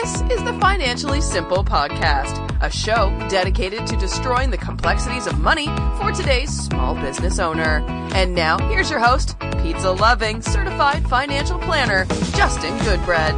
This is the Financially Simple Podcast, a show dedicated to destroying the complexities of money for today's small business owner. And now, here's your host, pizza-loving, certified financial planner, Justin Goodbread.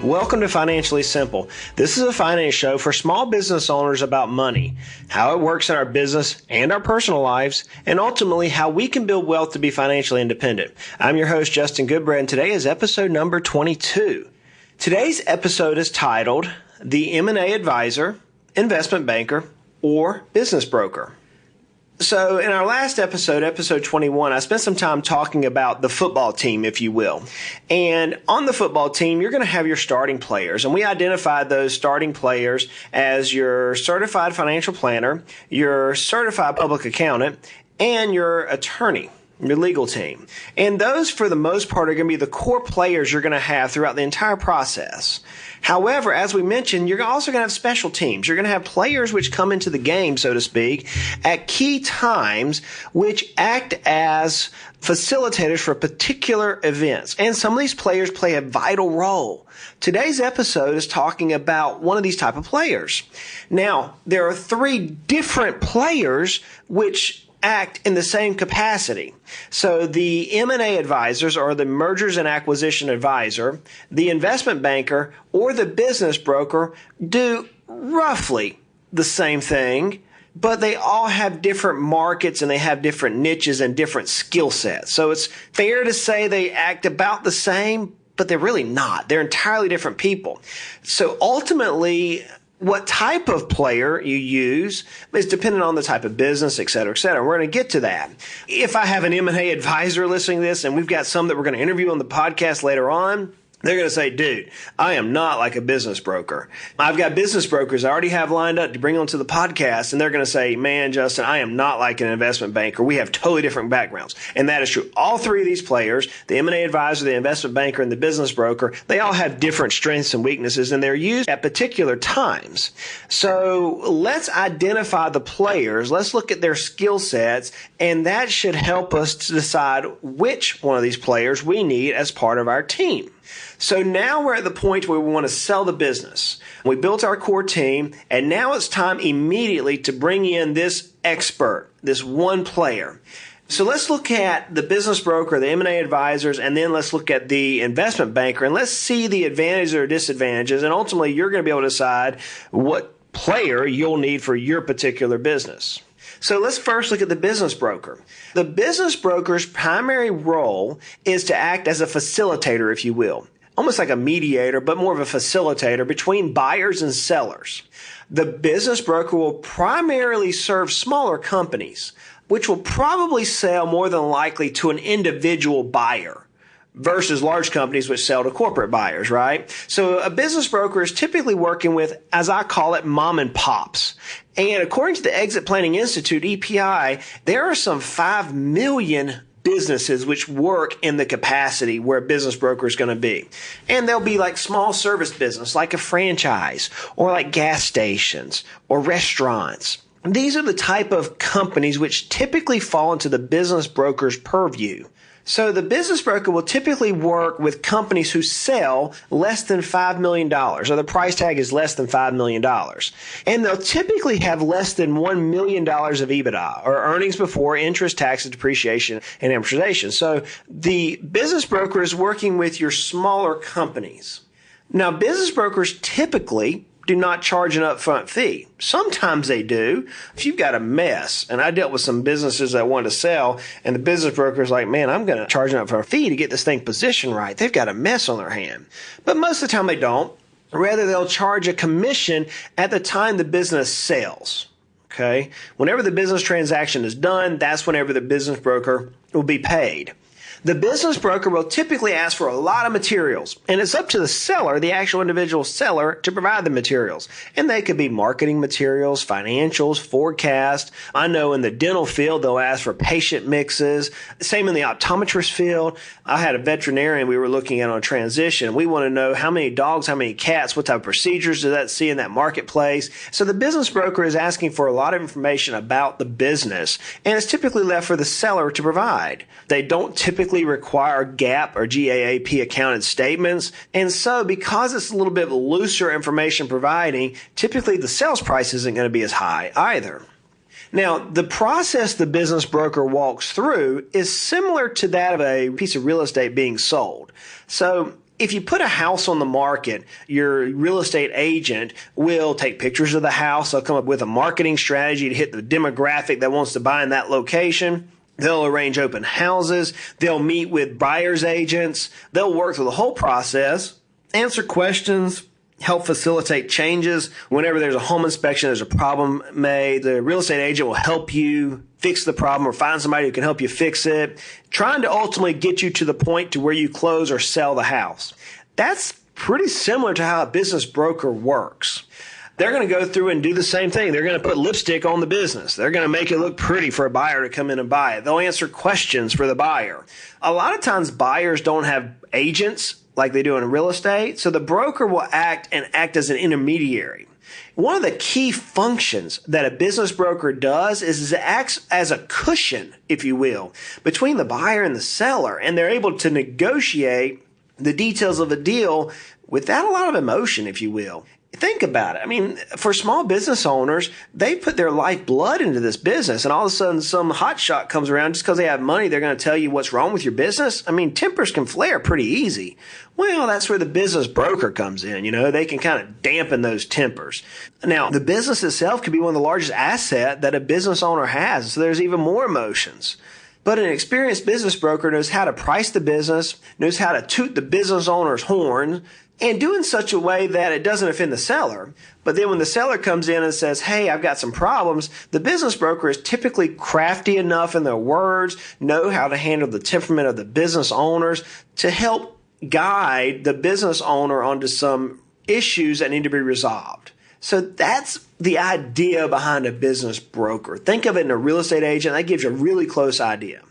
Welcome to Financially Simple. This is a finance show for small business owners about money, how it works in our business and our personal lives, and ultimately how we can build wealth to be financially independent. I'm your host, Justin Goodbread, and today is episode number 22. Today's episode is titled The M&A Advisor, Investment Banker, or Business Broker. So in our last episode, episode 21, I spent some time talking about the football team, if you will. And on the football team, you're going to have your starting players. And we identified those starting players as your certified financial planner, your certified public accountant, and your attorney, your legal team. And those, for the most part, are going to be the core players you're going to have throughout the entire process. However, as we mentioned, you're also going to have special teams. You're going to have players which come into the game, so to speak, at key times, which act as facilitators for particular events. And some of these players play a vital role. Today's episode is talking about one of these type of players. Now, there are three different players which act in the same capacity. So the M&A advisors, or the mergers and acquisition advisor, the investment banker, or the business broker do roughly the same thing, but they all have different markets and they have different niches and different skill sets. So it's fair to say they act about the same, but they're really not. They're entirely different people. So ultimately, what type of player you use is dependent on the type of business, et cetera, et cetera. We're going to get to that. If I have an M&A advisor listening to this, and we've got some that we're going to interview on the podcast later on, they're going to say, dude, I am not like a business broker. I've got business brokers I already have lined up to bring onto the podcast, and they're going to say, man, Justin, I am not like an investment banker. We have totally different backgrounds. And that is true. All three of these players, the M&A advisor, the investment banker, and the business broker, they all have different strengths and weaknesses, and they're used at particular times. So let's identify the players. Let's look at their skill sets, and that should help us to decide which one of these players we need as part of our team. So now we're at the point where we want to sell the business. We built our core team, and now it's time immediately to bring in this expert, this one player. So let's look at the business broker, the M&A advisors, and then let's look at the investment banker, and let's see the advantages or disadvantages, and ultimately you're going to be able to decide what player you'll need for your particular business. So let's first look at the business broker. The business broker's primary role is to act as a facilitator, if you will, almost like a mediator, but more of a facilitator between buyers and sellers. The business broker will primarily serve smaller companies, which will probably sell more than likely to an individual buyer, versus large companies which sell to corporate buyers, right? So a business broker is typically working with, as I call it, mom and pops. And according to the Exit Planning Institute, EPI, there are some 5 million businesses which work in the capacity where a business broker is going to be. And they'll be like small service business, like a franchise, or like gas stations, or restaurants. These are the type of companies which typically fall into the business broker's purview. So the business broker will typically work with companies who sell less than $5 million, or the price tag is less than $5 million. And they'll typically have less than $1 million of EBITDA, or earnings before interest, taxes, depreciation, and amortization. So the business broker is working with your smaller companies. Now, business brokers typically do not charge an upfront fee. Sometimes they do. If you've got a mess, and I dealt with some businesses that wanted to sell, and the business broker is like, man, I'm going to charge an upfront fee to get this thing positioned right. They've got a mess on their hand. But most of the time they don't. Rather, they'll charge a commission at the time the business sells. Okay? Whenever the business transaction is done, that's whenever the business broker will be paid. The business broker will typically ask for a lot of materials, and it's up to the seller, the actual individual seller, to provide the materials. And they could be marketing materials, financials, forecast. I know in the dental field, they'll ask for patient mixes. Same in the optometrist field. I had a veterinarian we were looking at on transition. We want to know how many dogs, how many cats, what type of procedures does that see in that marketplace. So the business broker is asking for a lot of information about the business, and it's typically left for the seller to provide. They don't typically typically require GAAP or GAAP accounted statements. And so because it's a little bit looser information providing, typically the sales price isn't going to be as high either. Now, the process the business broker walks through is similar to that of a piece of real estate being sold. So if you put a house on the market, your real estate agent will take pictures of the house. They'll come up with a marketing strategy to hit the demographic that wants to buy in that location. They'll arrange open houses. They'll meet with buyer's agents. They'll work through the whole process, answer questions, help facilitate changes. Whenever there's a home inspection, there's a problem made, the real estate agent will help you fix the problem or find somebody who can help you fix it, trying to ultimately get you to the point to where you close or sell the house. That's pretty similar to how a business broker works. They're going to go through and do the same thing. They're going to put lipstick on the business. They're going to make it look pretty for a buyer to come in and buy it. They'll answer questions for the buyer. A lot of times buyers don't have agents like they do in real estate, so the broker will act as an intermediary. One of the key functions that a business broker does is it acts as a cushion, if you will, between the buyer and the seller, and they're able to negotiate the details of a deal without a lot of emotion, if you will. Think about it. I mean, for small business owners, they put their lifeblood into this business, and all of a sudden some hotshot comes around just because they have money, they're going to tell you what's wrong with your business. I mean, tempers can flare pretty easy. Well, that's where the business broker comes in. They can kind of dampen those tempers. Now, the business itself can be one of the largest assets that a business owner has, so there's even more emotions. But an experienced business broker knows how to price the business, knows how to toot the business owner's horn, and do in such a way that it doesn't offend the seller. But then when the seller comes in and says, hey, I've got some problems, the business broker is typically crafty enough in their words, know how to handle the temperament of the business owners to help guide the business owner onto some issues that need to be resolved. So that's the idea behind a business broker. Think of it in a real estate agent. That gives you a really close idea.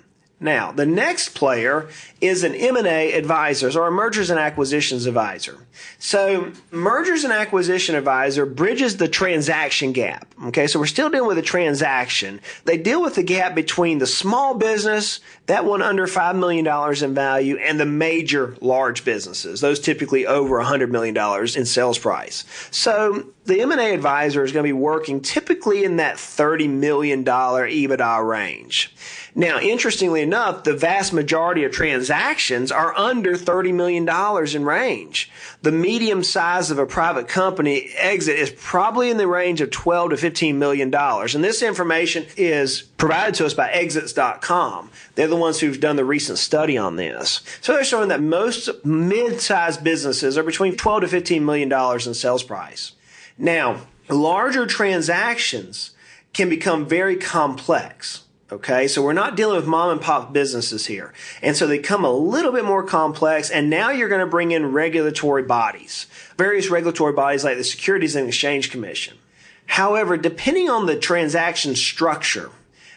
Now, the next player is an M&A advisor or a mergers and acquisitions advisor. So mergers and acquisition advisor bridges the transaction gap. Okay, so we're still dealing with a transaction. They deal with the gap between the small business, that one under $5 million in value, and the major large businesses, those typically over $100 million in sales price. So the M&A advisor is going to be working typically in that $30 million EBITDA range. Now, interestingly enough, the vast majority of transactions are under $30 million in range. The medium size of a private company exit is probably in the range of $12 to $15 million. And this information is provided to us by exits.com. They're the ones who've done the recent study on this. So they're showing that most mid-sized businesses are between $12 to $15 million in sales price. Now, larger transactions can become very complex. Okay, so we're not dealing with mom and pop businesses here. And so they become a little bit more complex, and now you're going to bring in regulatory bodies, various regulatory bodies like the Securities and Exchange Commission. However, depending on the transaction structure,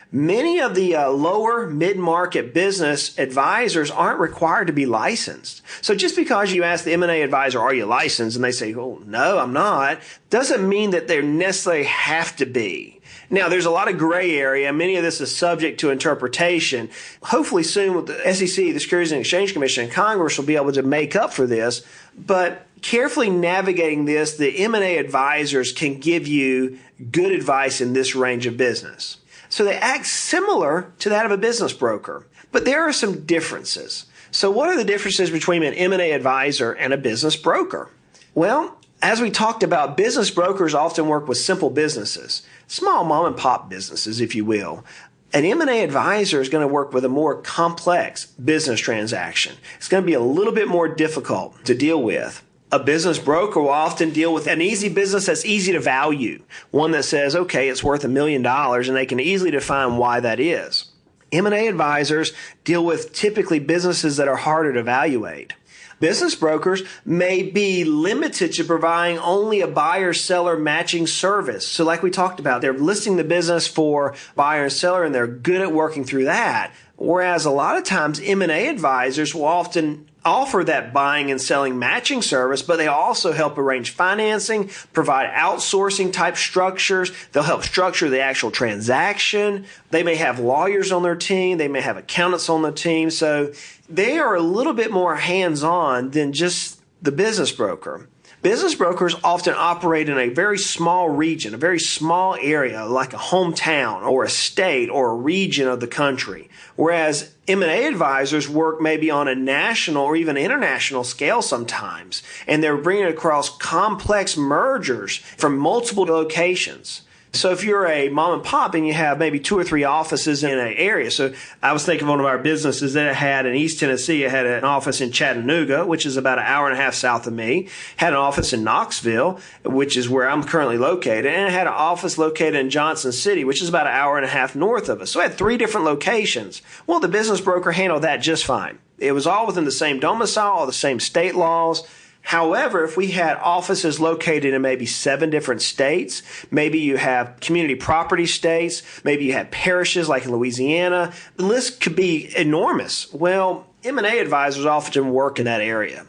many of the lower mid-market business advisors aren't required to be licensed. So just because you ask the M&A advisor, are you licensed? And they say, oh, no, I'm not, doesn't mean that they necessarily have to be. Now, there's a lot of gray area. Many of this is subject to interpretation. Hopefully soon with the SEC, the Securities and Exchange Commission, and Congress will be able to make up for this. But carefully navigating this, the M&A advisors can give you good advice in this range of business. So they act similar to that of a business broker. But there are some differences. So what are the differences between an M&A advisor and a business broker? Well, as we talked about, business brokers often work with simple businesses, small mom and pop businesses, if you will. An M&A advisor is going to work with a more complex business transaction. It's going to be a little bit more difficult to deal with. A business broker will often deal with an easy business that's easy to value, one that says, okay, it's worth $1 million, and they can easily define why that is. M&A advisors deal with typically businesses that are harder to evaluate. Business brokers may be limited to providing only a buyer-seller matching service. So like we talked about, they're listing the business for buyer and seller, and they're good at working through that. Whereas a lot of times M&A advisors will often offer that buying and selling matching service, but they also help arrange financing, provide outsourcing type structures. They'll help structure the actual transaction. They may have lawyers on their team. They may have accountants on the team. So they are a little bit more hands-on than just the business broker. Business brokers often operate in a very small region, a very small area, like a hometown or a state or a region of the country. Whereas M&A advisors work maybe on a national or even international scale sometimes, and they're bringing across complex mergers from multiple locations. So if you're a mom and pop and you have maybe 2 or 3 offices in an area. So I was thinking of one of our businesses that had in East Tennessee. It had an office in Chattanooga, which is about an hour and a half south of me. Had an office in Knoxville, which is where I'm currently located. And it had an office located in Johnson City, which is about an hour and a half north of us. So I had 3 different locations. Well, the business broker handled that just fine. It was all within the same domicile, all the same state laws. However, if we had offices located in maybe 7 different states, maybe you have community property states, maybe you have parishes like in Louisiana, the list could be enormous. Well, M&A advisors often work in that area.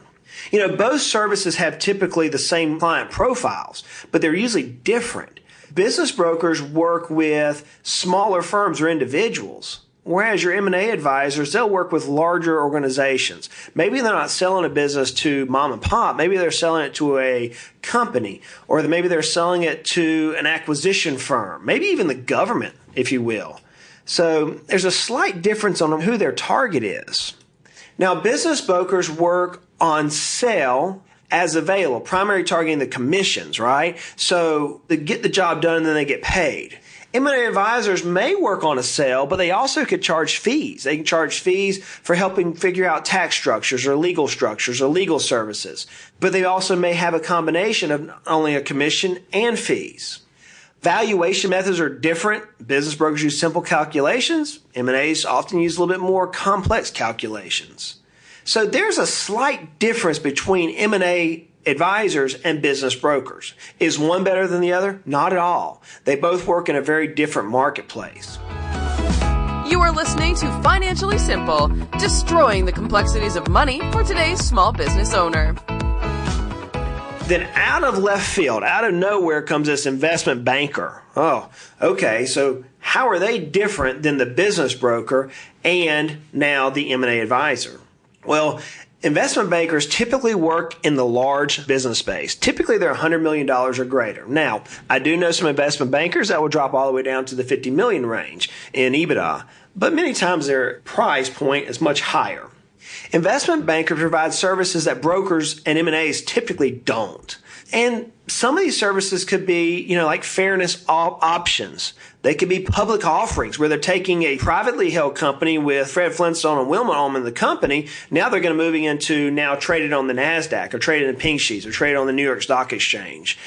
Both services have typically the same client profiles, but they're usually different. Business brokers work with smaller firms or individuals. Whereas your M&A advisors, they'll work with larger organizations. Maybe they're not selling a business to mom and pop. Maybe they're selling it to a company, or maybe they're selling it to an acquisition firm, maybe even the government, if you will. So there's a slight difference on who their target is. Now, business brokers work on sale as available, primarily targeting the commissions, right? So they get the job done and then they get paid. M&A advisors may work on a sale, but they also could charge fees. They can charge fees for helping figure out tax structures or legal services. But they also may have a combination of only a commission and fees. Valuation methods are different. Business brokers use simple calculations. M&As often use a little bit more complex calculations. So there's a slight difference between M&A advisors and business brokers. Is one better than the other? Not at all. They both work in a very different marketplace. You are listening to Financially Simple, destroying the complexities of money for today's small business owner. Then out of left field, out of nowhere comes this investment banker. Oh, okay. So how are they different than the business broker and now the M&A advisor? Well, investment bankers typically work in the large business space. Typically, they're $100 million or greater. Now, I do know some investment bankers that will drop all the way down to the $50 million range in EBITDA, but many times their price point is much higher. Investment bankers provide services that brokers and M&As typically don't. And some of these services could be, like fairness options. They could be public offerings where they're taking a privately held company with Fred Flintstone and Wilma Ohm in the company. Now they're going to moving into now traded on the NASDAQ or traded in pink sheets or traded on the New York Stock Exchange.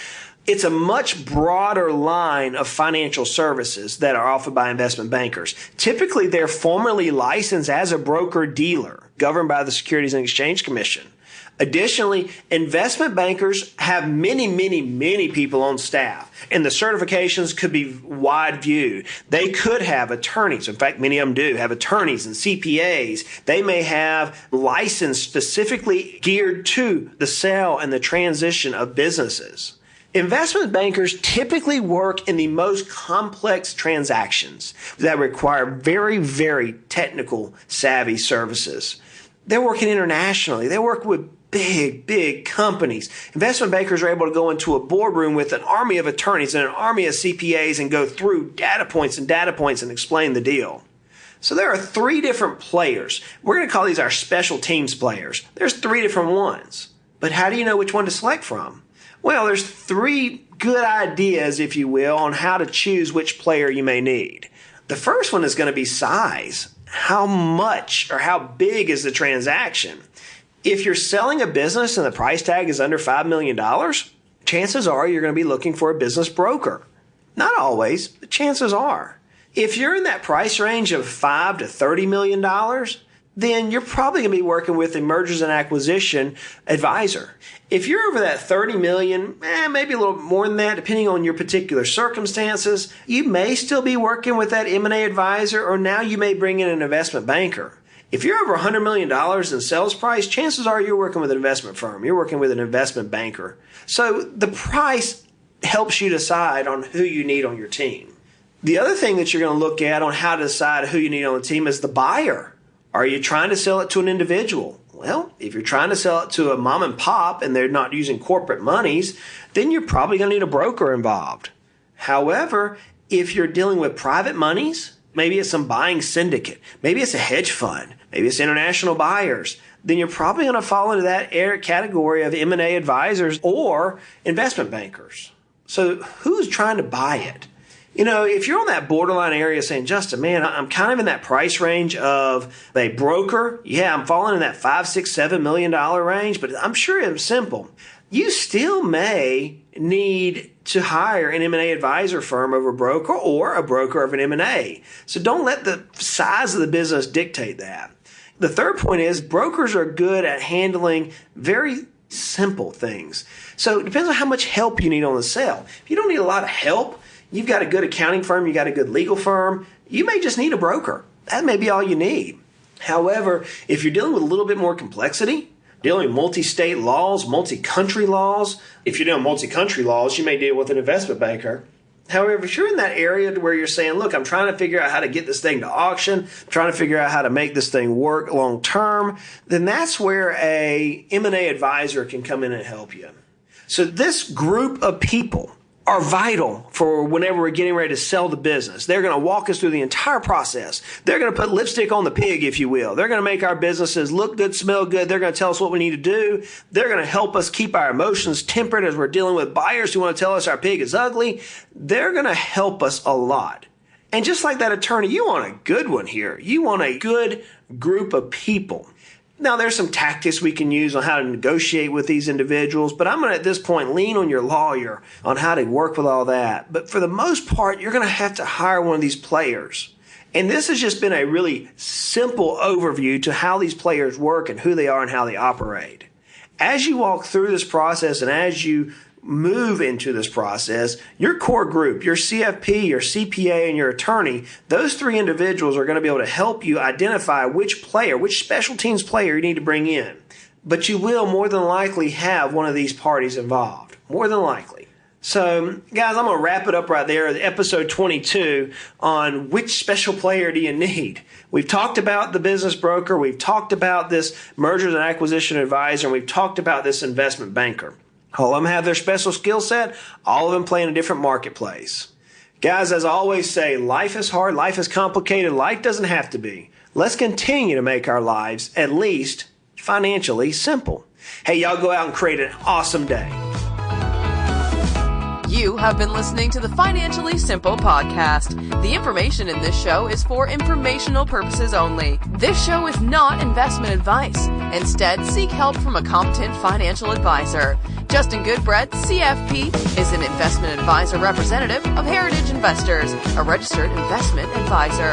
It's a much broader line of financial services that are offered by investment bankers. Typically, they're formally licensed as a broker-dealer, governed by the Securities and Exchange Commission. Additionally, investment bankers have many people on staff, and the certifications could be wide viewed. They could have attorneys. In fact, many of them do have attorneys and CPAs. They may have license specifically geared to the sale and the transition of businesses. Investment bankers typically work in the most complex transactions that require very technical savvy services. They're working internationally. They work with big companies. Investment bankers are able to go into a boardroom with an army of attorneys and an army of CPAs and go through data points and explain the deal. So there are 3 different players. We're going to call these our special teams players. There's 3 different ones. But how do you know which one to select from? Well, there's 3 good ideas, if you will, on how to choose which player you may need. The first one is going to be size. How much or how big is the transaction? If you're selling a business and the price tag is under $5 million, chances are you're going to be looking for a business broker. Not always, but chances are. If you're in that price range of $5 to $30 million, then you're probably going to be working with a mergers and acquisition advisor. If you're over that 30 million, maybe a little more than that, depending on your particular circumstances, you may still be working with that M&A advisor, or now you may bring in an investment banker. If you're over $100 million in sales price, chances are you're working with an investment firm. You're working with an investment banker. So the price helps you decide on who you need on your team. The other thing that you're going to look at on how to decide who you need on the team is the buyer. Are you trying to sell it to an individual? Well, if you're trying to sell it to a mom and pop and they're not using corporate monies, then you're probably going to need a broker involved. However, if you're dealing with private monies, maybe it's some buying syndicate, maybe it's a hedge fund, maybe it's international buyers, then you're probably going to fall into that category of M&A advisors or investment bankers. So who's trying to buy it? If you're on that borderline area saying, Justin, man, I'm kind of in that price range of a broker. Yeah, I'm falling in that $5, $6, $7 million range, but I'm sure it's simple. You still may need to hire an M&A advisor firm over a broker or a broker of an M&A. So don't let the size of the business dictate that. The third point is brokers are good at handling very simple things. So it depends on how much help you need on the sale. If you don't need a lot of help, you've got a good accounting firm, you got a good legal firm, you may just need a broker. That may be all you need. However, if you're dealing with a little bit more complexity, dealing with multi-state laws, multi-country laws, if you're dealing with multi-country laws, you may deal with an investment banker. However, if you're in that area where you're saying, look, I'm trying to figure out how to get this thing to auction, trying to figure out how to make this thing work long term, then that's where a M&A advisor can come in and help you. So this group of people are vital for whenever we're getting ready to sell the business. They're going to walk us through the entire process. They're going to put lipstick on the pig, if you will. They're going to make our businesses look good, smell good. They're going to tell us what we need to do. They're going to help us keep our emotions tempered as we're dealing with buyers who want to tell us our pig is ugly. They're going to help us a lot. And just like that attorney, you want a good one here. You want a good group of people. Now, there's some tactics we can use on how to negotiate with these individuals, but I'm going to, at this point, lean on your lawyer on how to work with all that. But for the most part, you're going to have to hire one of these players. And this has just been a really simple overview to how these players work and who they are and how they operate. As you walk through this process and as you move into this process, your core group, your CFP, your CPA, and your attorney, those three individuals are going to be able to help you identify which player, which special teams player you need to bring in. But you will more than likely have one of these parties involved. More than likely. So, guys, I'm going to wrap it up right there. Episode 22 on which special player do you need. We've talked about the business broker. We've talked about this mergers and acquisition advisor. And we've talked about this investment banker. All of them have their special skill set. All of them play in a different marketplace. Guys, as I always say, life is hard. Life is complicated. Life doesn't have to be. Let's continue to make our lives at least financially simple. Hey, y'all go out and create an awesome day. You have been listening to the Financially Simple podcast. The information in this show is for informational purposes only. This show is not investment advice. Instead, seek help from a competent financial advisor. Justin Goodbread, CFP, is an investment advisor representative of Heritage Investors, a registered investment advisor.